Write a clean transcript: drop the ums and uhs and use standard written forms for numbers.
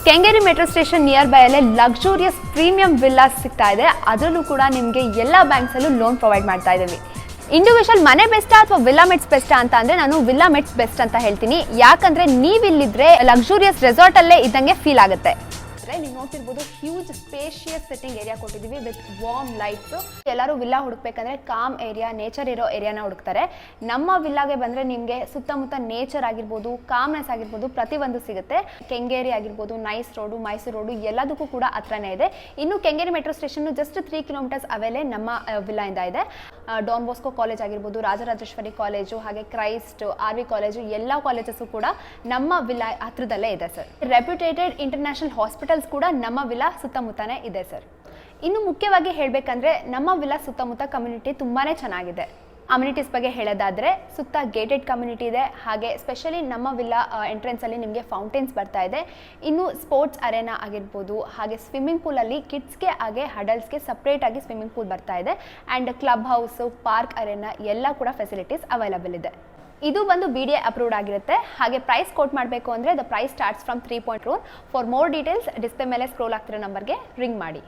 Kengeri metro station near by ಅಲ್ಲೇ luxurious premium villas ಸಿಗ್ತಾ ಇದೆ. ಅದರಲ್ಲೂ ಕೂಡ ನಿಮಗೆ ಎಲ್ಲ ಬ್ಯಾಂಕ್ಸಲ್ಲೂ ಲೋನ್ ಪ್ರೊವೈಡ್ ಮಾಡ್ತಾ ಇದ್ದೀವಿ. ಇಂಡಿವಿಜುವಲ್ ಮನೆ ಬೆಸ್ಟಾ ಅಥವಾ ವಿಲ್ಲಾ ಮೆಟ್ಸ್ ಬೆಸ್ಟಾ ಅಂತ ಅಂದರೆ ನಾನು ವಿಲ್ಲಾ ಮೆಟ್ಸ್ ಬೆಸ್ಟ್ ಅಂತ ಹೇಳ್ತೀನಿ. ಯಾಕಂದರೆ ನೀವಿಲ್ಲಿದ್ರೆ ಲಕ್ಸುರಿಯಸ್ ರೆಸಾರ್ಟಲ್ಲೇ ಇದ್ದಂಗೆ ಫೀಲ್ ಆಗುತ್ತೆ. ನೀವು ನೋಡ್ತಿರ್ಬೋದು ಹ್ಯೂಜ್ ಸ್ಪೇಷಿಯಸ್ ಸೆಟ್ಟಿಂಗ್ ಏರಿಯಾ ಕೊಟ್ಟಿದ್ದೀವಿ ವಿತ್ ವಾರ್ಮ್ ಲೈಟ್ಸ್. ಎಲ್ಲರೂ ವಿಲ್ಲಾ ಹುಡುಕ್ಬೇಕಂದ್ರೆ ಕಾಮ್ ಏರಿಯಾ, ನೇಚರ್ ಇರೋ ಏರಿಯಾನ ಹುಡುಕ್ತಾರೆ. ನಮ್ಮ ವಿಲ್ಲಾಗೆ ಬಂದರೆ ನಿಮಗೆ ಸುತ್ತಮುತ್ತ ನೇಚರ್ ಆಗಿರ್ಬೋದು, ಕಾಮ್ನೆಸ್ ಆಗಿರ್ಬೋದು ಪ್ರತಿಯೊಂದು ಸಿಗುತ್ತೆ. ಕೆಂಗೇರಿ ಆಗಿರ್ಬೋದು, ನೈಸ್ ರೋಡು, ಮೈಸೂರು ರೋಡು ಎಲ್ಲದಕ್ಕೂ ಕೂಡ ಹತ್ರನೇ ಇದೆ. ಇನ್ನು Kengeri metro station just 3 kilometres ಅವೇಲೆ ನಮ್ಮ ವಿಲ್ಲಾಯಿಂದ ಇದೆ. ಡಾನ್ ಬಾಸ್ಕೋ ಕಾಲೇಜ್ ಆಗಿರ್ಬೋದು, ರಾಜರಾಜೇಶ್ವರಿ ಕಾಲೇಜು, ಹಾಗೆ ಕ್ರೈಸ್ಟ್, RV ಕಾಲೇಜು ಎಲ್ಲ ಕಾಲೇಜಸ್ಸು ಕೂಡ ನಮ್ಮ ವಿಲ್ಲಾ ಹತ್ರದಲ್ಲೇ ಇದೆ ಸರ್. ರೆಪ್ಯೂಟೇಟೆಡ್ ಇಂಟರ್ನ್ಯಾಷನಲ್ ಹಾಸ್ಪಿಟಲ್ಸ್ ಕೂಡ ನಮ್ಮ ವಿಲ್ಲಾ ಸುತ್ತಮುತ್ತನೇ ಇದೆ ಸರ್. ಇನ್ನು ಮುಖ್ಯವಾಗಿ ಹೇಳಬೇಕಂದ್ರೆ ನಮ್ಮ ವಿಲ್ಲಾ ಸುತ್ತಮುತ್ತ ಕಮ್ಯುನಿಟಿ ತುಂಬಾ ಚೆನ್ನಾಗಿದೆ. ಅಮ್ಯುನಿಟೀಸ್ ಬಗ್ಗೆ ಹೇಳೋದಾದರೆ ಸುತ್ತ ಗೇಟೆಡ್ ಕಮ್ಯುನಿಟಿ ಇದೆ. ಹಾಗೆ ಸ್ಪೆಷಲಿ ನಮ್ಮ ವಿಲ್ಲಾ ಎಂಟ್ರೆನ್ಸಲ್ಲಿ ನಿಮಗೆ ಫೌಂಟೇನ್ಸ್ ಬರ್ತಾ ಇದೆ. ಇನ್ನು ಸ್ಪೋರ್ಟ್ಸ್ ಅರೇನಾ ಆಗಿರ್ಬೋದು, ಹಾಗೆ ಸ್ವಿಮ್ಮಿಂಗ್ ಪೂಲಲ್ಲಿ ಕಿಡ್ಸ್ಗೆ ಹಾಗೆ ಅಡಲ್ಟ್ಸ್ಗೆ ಸಪ್ರೇಟಾಗಿ ಸ್ವಿಮ್ಮಿಂಗ್ ಪೂಲ್ ಬರ್ತಾ ಇದೆ. And club house, park arena ಎಲ್ಲ ಕೂಡ ಫೆಸಿಲಿಟೀಸ್ ಅವೈಲಬಲ್ ಇದೆ. ಇದು ಬಂದು BDA ಅಪ್ರೂವ್ಡ್ ಆಗಿರುತ್ತೆ. ಹಾಗೆ ಪ್ರೈಸ್ ಕೋಟ್ ಮಾಡಬೇಕು ಅಂದರೆ the price starts from 3.4. For more details display ಮೇಲೆ ಸ್ಕ್ರೋಲ್ ಆಗ್ತಿರೋ ನಂಬರ್ಗೆ ರಿಂಗ್ ಮಾಡಿ.